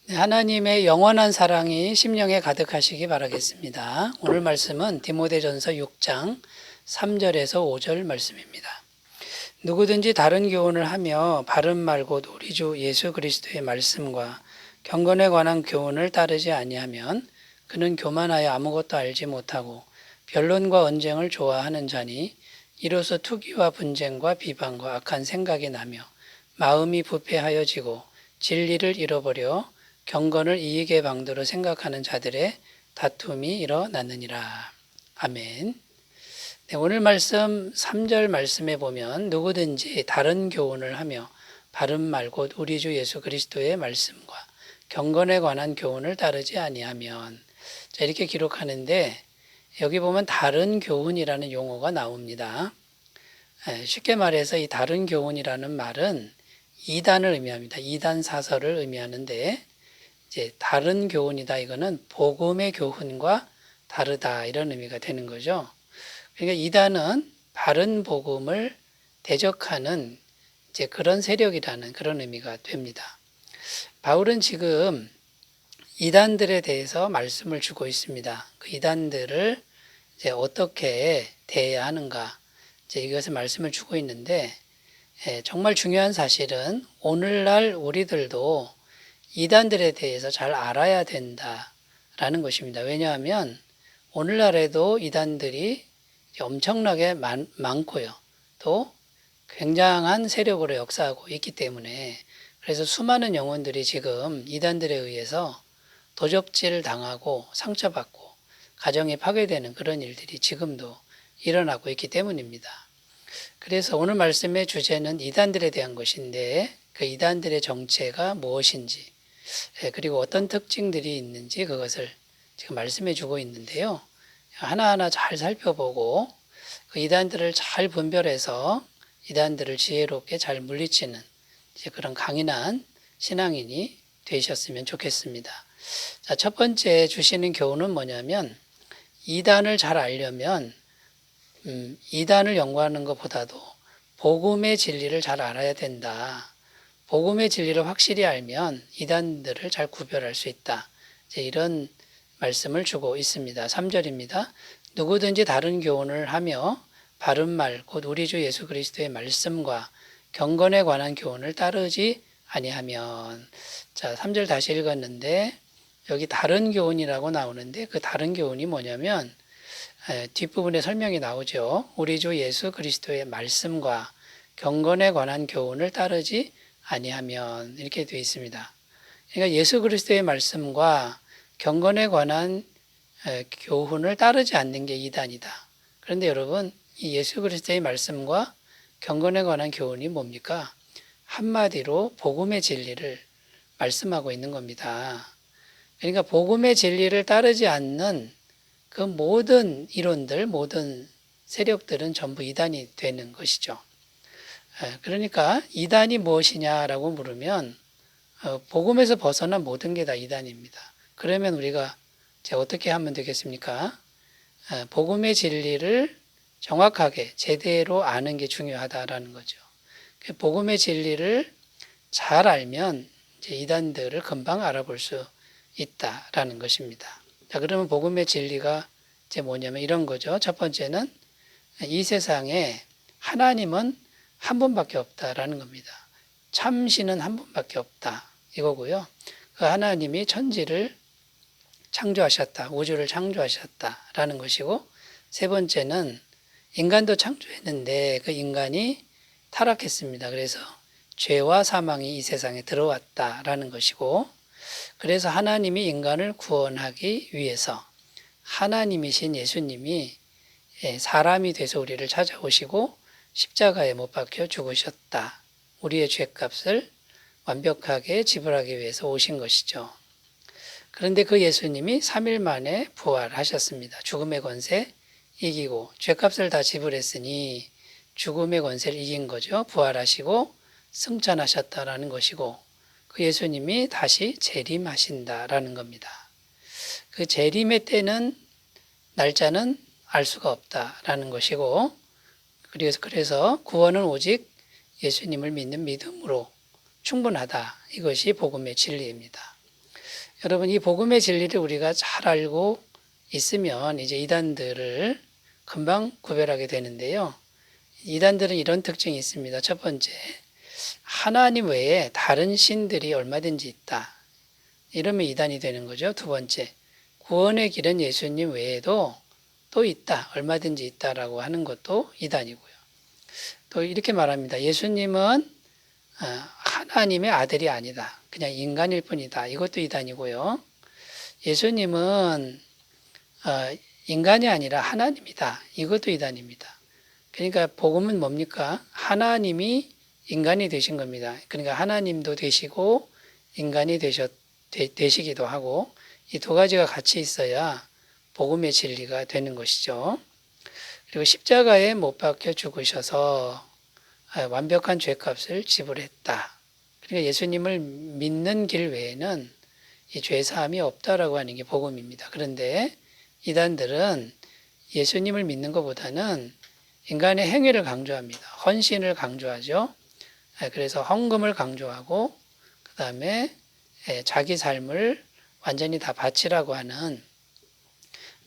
네, 하나님의 영원한 사랑이 심령에 가득하시기 바라겠습니다. 오늘 말씀은 디모데전서 6장 3절에서 5절 말씀입니다. 누구든지 다른 교훈을 하며 바른 말 곧 우리 주 예수 그리스도의 말씀과 경건에 관한 교훈을 따르지 아니하면 그는 교만하여 아무것도 알지 못하고 변론과 언쟁을 좋아하는 자니 이로써 투기와 분쟁과 비방과 악한 생각이 나며 마음이 부패하여지고 진리를 잃어버려 경건을 이익의 방도로 생각하는 자들의 다툼이 일어났느니라. 아멘. 네, 오늘 말씀 3절 말씀에 보면 누구든지 다른 교훈을 하며 바른 말 곧 우리 주 예수 그리스도의 말씀과 경건에 관한 교훈을 따르지 아니하면, 자, 이렇게 기록하는데 여기 보면 다른 교훈이라는 용어가 나옵니다. 쉽게 말해서 이 다른 교훈이라는 말은 이단을 의미합니다. 이단 사설을 의미하는데, 이제 다른 교훈이다, 이거는 복음의 교훈과 다르다, 이런 의미가 되는 거죠. 그러니까 이단은 바른 복음을 대적하는 이제 그런 세력이라는 그런 의미가 됩니다. 바울은 지금 이단들에 대해서 말씀을 주고 있습니다. 그 이단들을 이제 어떻게 대해야 하는가, 이제 이것을 말씀을 주고 있는데, 정말 중요한 사실은 오늘날 우리들도 이단들에 대해서 잘 알아야 된다라는 것입니다. 왜냐하면 오늘날에도 이단들이 엄청나게 많고요. 또 굉장한 세력으로 역사하고 있기 때문에, 그래서 수많은 영혼들이 지금 이단들에 의해서 도적질 당하고 상처받고 가정이 파괴되는 그런 일들이 지금도 일어나고 있기 때문입니다. 그래서 오늘 말씀의 주제는 이단들에 대한 것인데, 그 이단들의 정체가 무엇인지, 그리고 어떤 특징들이 있는지 그것을 지금 말씀해 주고 있는데요. 하나하나 잘 살펴보고 그 이단들을 잘 분별해서 이단들을 지혜롭게 잘 물리치는 이제 그런 강인한 신앙인이 되셨으면 좋겠습니다. 자, 첫 번째 주시는 교훈은 뭐냐면, 이단을 잘 알려면 이단을 연구하는 것보다도 복음의 진리를 잘 알아야 된다. 복음의 진리를 확실히 알면 이단들을 잘 구별할 수 있다. 이제 이런 말씀을 주고 있습니다. 3절입니다. 누구든지 다른 교훈을 하며 바른 말 곧 우리 주 예수 그리스도의 말씀과 경건에 관한 교훈을 따르지 아니하면, 자, 3절 다시 읽었는데 여기 다른 교훈이라고 나오는데 그 다른 교훈이 뭐냐면 뒷부분에 설명이 나오죠. 우리 주 예수 그리스도의 말씀과 경건에 관한 교훈을 따르지 아니하면, 이렇게 되어 있습니다. 그러니까 예수 그리스도의 말씀과 경건에 관한 교훈을 따르지 않는 게 이단이다. 그런데 여러분, 이 예수 그리스도의 말씀과 경건에 관한 교훈이 뭡니까? 한마디로 복음의 진리를 말씀하고 있는 겁니다. 그러니까 복음의 진리를 따르지 않는 그 모든 이론들, 모든 세력들은 전부 이단이 되는 것이죠. 그러니까 이단이 무엇이냐라고 물으면 복음에서 벗어난 모든 게 다 이단입니다. 그러면 우리가 어떻게 하면 되겠습니까? 복음의 진리를 정확하게 제대로 아는 게 중요하다라는 거죠. 복음의 진리를 잘 알면 이제 이단들을 금방 알아볼 수 있다라는 것입니다. 자, 그러면 복음의 진리가 이제 뭐냐면 이런 거죠. 첫 번째는 이 세상에 하나님은 한 분밖에 없다라는 겁니다. 참신은 한 분밖에 없다, 이거고요. 그 하나님이 천지를 창조하셨다, 우주를 창조하셨다라는 것이고, 세 번째는 인간도 창조했는데 그 인간이 타락했습니다. 그래서 죄와 사망이 이 세상에 들어왔다라는 것이고, 그래서 하나님이 인간을 구원하기 위해서 하나님이신 예수님이 사람이 돼서 우리를 찾아오시고 십자가에 못 박혀 죽으셨다. 우리의 죄값을 완벽하게 지불하기 위해서 오신 것이죠. 그런데 그 예수님이 3일 만에 부활하셨습니다. 죽음의 권세 이기고 죄값을 다 지불했으니 죽음의 권세를 이긴 거죠. 부활하시고 승천하셨다라는 것이고, 그 예수님이 다시 재림하신다라는 겁니다. 그 재림의 때는, 날짜는 알 수가 없다라는 것이고, 그래서 구원은 오직 예수님을 믿는 믿음으로 충분하다. 이것이 복음의 진리입니다. 여러분, 이 복음의 진리를 우리가 잘 알고 있으면 이제 이단들을 금방 구별하게 되는데요. 이단들은 이런 특징이 있습니다. 첫 번째, 하나님 외에 다른 신들이 얼마든지 있다. 이러면 이단이 되는 거죠. 두 번째, 구원의 길은 예수님 외에도 또 있다. 얼마든지 있다라고 하는 것도 이단이고요. 또 이렇게 말합니다. 예수님은 하나님의 아들이 아니다. 그냥 인간일 뿐이다. 이것도 이단이고요. 예수님은 인간이 아니라 하나님이다. 이것도 이단입니다. 그러니까 복음은 뭡니까? 하나님이 인간이 되신 겁니다. 그러니까 하나님도 되시고 인간이 되시기도 하고 이 두 가지가 같이 있어야 복음의 진리가 되는 것이죠. 그리고 십자가에 못 박혀 죽으셔서 완벽한 죄값을 지불했다. 그러니까 예수님을 믿는 길 외에는 이 죄사함이 없다라고 하는 게 복음입니다. 그런데 이단들은 예수님을 믿는 것보다는 인간의 행위를 강조합니다. 헌신을 강조하죠. 그래서 헌금을 강조하고 그 다음에 자기 삶을 완전히 다 바치라고 하는,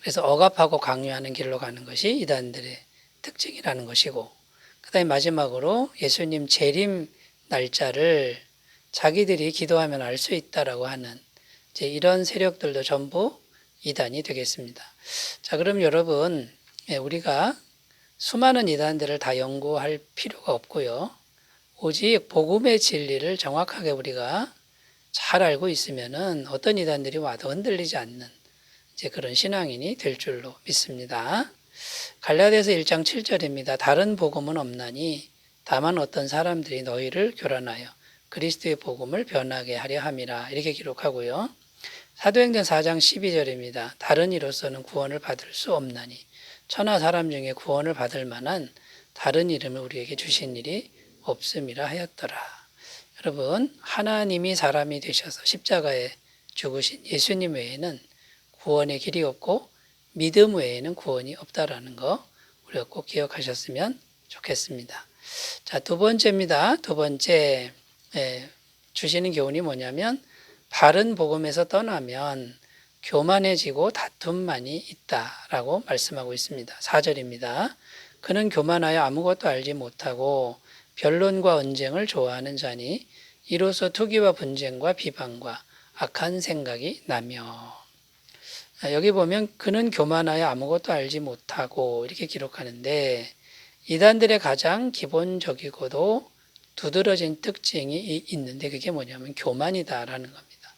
그래서 억압하고 강요하는 길로 가는 것이 이단들의 특징이라는 것이고, 그 다음에 마지막으로 예수님 재림 날짜를 자기들이 기도하면 알 수 있다라고 하는 이제 이런 세력들도 전부 이단이 되겠습니다. 자, 그럼 여러분, 우리가 수많은 이단들을 다 연구할 필요가 없고요. 오직 복음의 진리를 정확하게 우리가 잘 알고 있으면은 어떤 이단들이 와도 흔들리지 않는 이제 그런 신앙인이 될 줄로 믿습니다. 갈라디아서 1장 7절입니다. 다른 복음은 없나니 다만 어떤 사람들이 너희를 교란하여 그리스도의 복음을 변하게 하려 함이라. 이렇게 기록하고요. 사도행전 4장 12절입니다. 다른 이로서는 구원을 받을 수 없나니 천하 사람 중에 구원을 받을 만한 다른 이름을 우리에게 주신 일이 없음이라 하였더라. 여러분, 하나님이 사람이 되셔서 십자가에 죽으신 예수님 외에는 구원의 길이 없고 믿음 외에는 구원이 없다라는 거 우리가 꼭 기억하셨으면 좋겠습니다. 자, 두 번째입니다. 두 번째 주시는 교훈이 뭐냐면 바른 복음에서 떠나면 교만해지고 다툼만이 있다라고 말씀하고 있습니다. 4절입니다. 그는 교만하여 아무것도 알지 못하고 변론과 언쟁을 좋아하는 자니 이로써 투기와 분쟁과 비방과 악한 생각이 나며. 여기 보면 그는 교만하여 아무것도 알지 못하고 이렇게 기록하는데 이단들의 가장 기본적이고도 두드러진 특징이 있는데 그게 뭐냐면 교만이다라는 겁니다.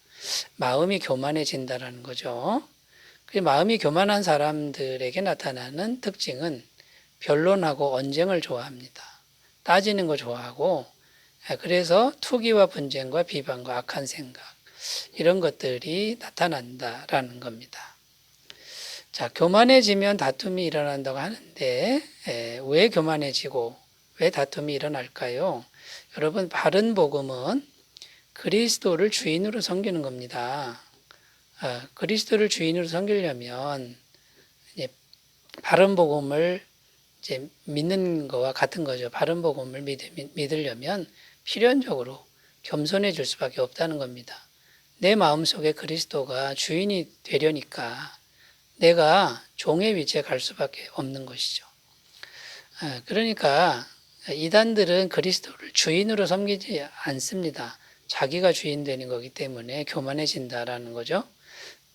마음이 교만해진다라는 거죠. 그 마음이 교만한 사람들에게 나타나는 특징은 변론하고 언쟁을 좋아합니다. 따지는 거 좋아하고, 그래서 투기와 분쟁과 비방과 악한 생각 이런 것들이 나타난다라는 겁니다. 자, 교만해지면 다툼이 일어난다고 하는데 왜 교만해지고 왜 다툼이 일어날까요? 여러분, 바른 복음은 그리스도를 주인으로 섬기는 겁니다. 그리스도를 주인으로 섬기려면 바른 복음을 이제 믿는 거와 같은 거죠. 바른 복음을 믿으려면 필연적으로 겸손해질 수밖에 없다는 겁니다. 내 마음속에 그리스도가 주인이 되려니까 내가 종의 위치에 갈 수밖에 없는 것이죠. 그러니까 이단들은 그리스도를 주인으로 섬기지 않습니다. 자기가 주인 되는 거기 때문에 교만해진다라는 거죠.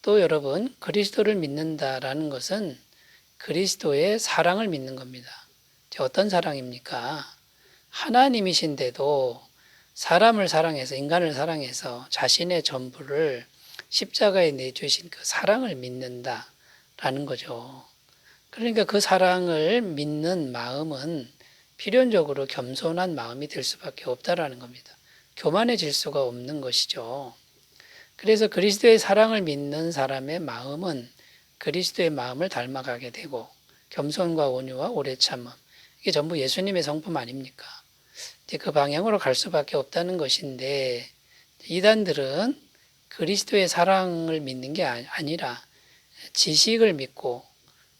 또 여러분, 그리스도를 믿는다라는 것은 그리스도의 사랑을 믿는 겁니다. 어떤 사랑입니까? 하나님이신데도 사람을 사랑해서, 인간을 사랑해서 자신의 전부를 십자가에 내주신 그 사랑을 믿는다라는 거죠. 그러니까 그 사랑을 믿는 마음은 필연적으로 겸손한 마음이 될 수밖에 없다라는 겁니다. 교만해질 수가 없는 것이죠. 그래서 그리스도의 사랑을 믿는 사람의 마음은 그리스도의 마음을 닮아가게 되고 겸손과 온유와 오래 참음, 이게 전부 예수님의 성품 아닙니까? 이제 그 방향으로 갈 수밖에 없다는 것인데 이단들은 그리스도의 사랑을 믿는 게 아니라 지식을 믿고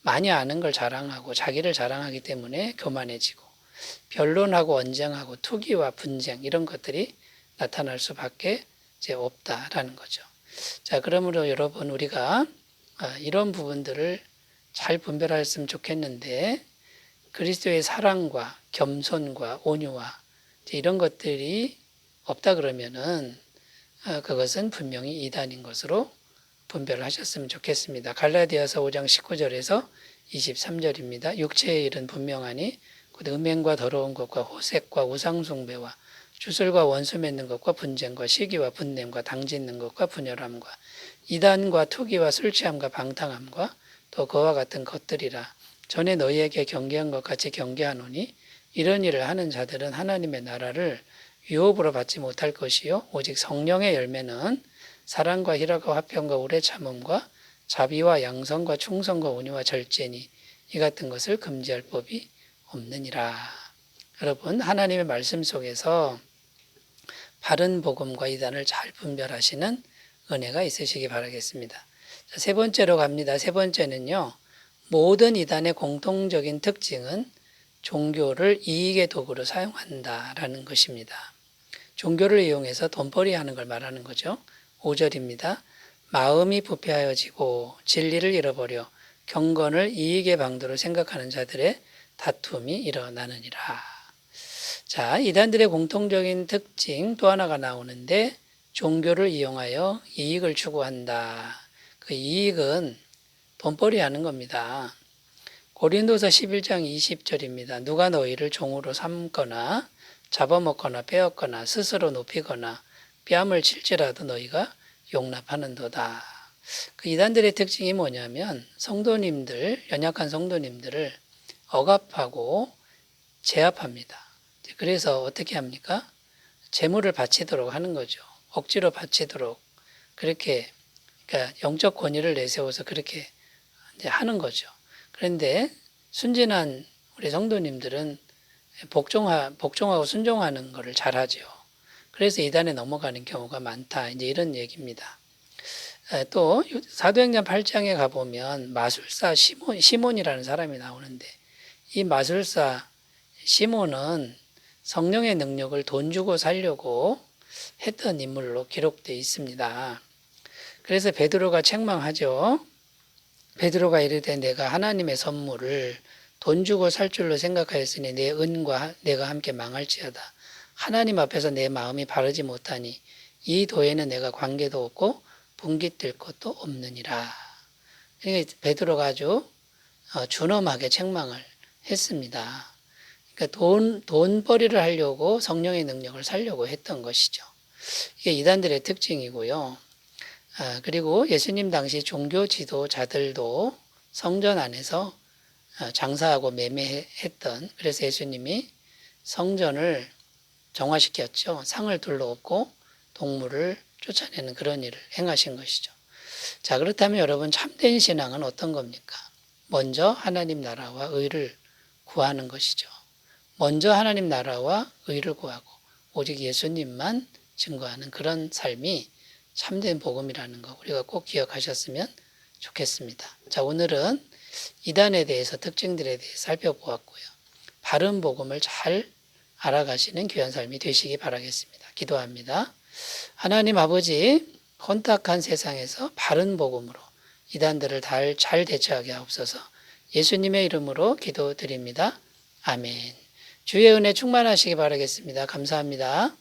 많이 아는 걸 자랑하고 자기를 자랑하기 때문에 교만해지고 변론하고 언쟁하고 투기와 분쟁 이런 것들이 나타날 수밖에 이제 없다라는 거죠. 자, 그러므로 여러분 우리가 이런 부분들을 잘 분별하였으면 좋겠는데 그리스도의 사랑과 겸손과 온유와 이런 것들이 없다 그러면은 그것은 분명히 이단인 것으로 분별을 하셨으면 좋겠습니다. 갈라디아서 5장 19절에서 23절입니다. 육체의 일은 분명하니 곧 음행과 더러운 것과 호색과 우상숭배와 주술과 원수 맺는 것과 분쟁과 시기와 분냄과 당짓는 것과 분열함과 이단과 투기와 술 취함과 방탕함과 또 그와 같은 것들이라. 전에 너희에게 경계한 것 같이 경계하노니 이런 일을 하는 자들은 하나님의 나라를 유업으로 받지 못할 것이요 오직 성령의 열매는 사랑과 희락과 화평과 오래 참음과 자비와 양성과 충성과 온유와 절제니 이 같은 것을 금지할 법이 없느니라. 여러분 하나님의 말씀 속에서 바른 복음과 이단을 잘 분별하시는 은혜가 있으시기 바라겠습니다. 자, 세 번째로 갑니다. 세 번째는요. 모든 이단의 공통적인 특징은 종교를 이익의 도구로 사용한다라는 것입니다. 종교를 이용해서 돈벌이 하는 걸 말하는 거죠. 5절입니다. 마음이 부패하여지고 진리를 잃어버려 경건을 이익의 방도로 생각하는 자들의 다툼이 일어나느니라. 자, 이단들의 공통적인 특징 또 하나가 나오는데 종교를 이용하여 이익을 추구한다. 그 이익은 돈벌이 하는 겁니다. 고린도서 11장 20절입니다. 누가 너희를 종으로 삼거나 잡아먹거나 빼앗거나 스스로 높이거나 뺨을 칠지라도 너희가 용납하는도다. 그 이단들의 특징이 뭐냐면 성도님들, 연약한 성도님들을 억압하고 제압합니다. 그래서 어떻게 합니까? 재물을 바치도록 하는 거죠. 억지로 바치도록 그렇게 그러니까 영적 권위를 내세워서 그렇게 이제 하는 거죠. 그런데 순진한 우리 성도님들은 복종하고 순종하는 것을 잘하죠. 그래서 이단에 넘어가는 경우가 많다. 이제 이런 얘기입니다. 또 사도행전 8장에 가보면 마술사 시몬이라는 사람이 나오는데 이 마술사 시몬은 성령의 능력을 돈 주고 살려고 했던 인물로 기록되어 있습니다. 그래서 베드로가 책망하죠. 베드로가 이르되 내가 하나님의 선물을 돈 주고 살 줄로 생각하였으니 내 은과 내가 함께 망할지어다. 하나님 앞에서 내 마음이 바르지 못하니 이 도에는 내가 관계도 없고 분기 뜰 것도 없느니라. 그러니까 베드로가 아주 준엄하게 책망을 했습니다. 그러니까 돈벌이를 하려고 성령의 능력을 살려고 했던 것이죠. 이게 이단들의 특징이고요. 그리고 예수님 당시 종교 지도자들도 성전 안에서 장사하고 매매했던, 그래서 예수님이 성전을 정화시켰죠. 상을 둘러엎고 동물을 쫓아내는 그런 일을 행하신 것이죠. 자, 그렇다면 여러분 참된 신앙은 어떤 겁니까? 먼저 하나님 나라와 의를 구하는 것이죠. 먼저 하나님 나라와 의를 구하고 오직 예수님만 증거하는 그런 삶이 참된 복음이라는 거 우리가 꼭 기억하셨으면 좋겠습니다. 자, 오늘은 이단에 대해서 특징들에 대해 살펴보았고요. 바른 복음을 잘 알아가시는 귀한 삶이 되시기 바라겠습니다. 기도합니다. 하나님 아버지, 혼탁한 세상에서 바른 복음으로 이단들을 잘 대처하게 하옵소서. 예수님의 이름으로 기도드립니다. 아멘. 주의 은혜 충만하시기 바라겠습니다. 감사합니다.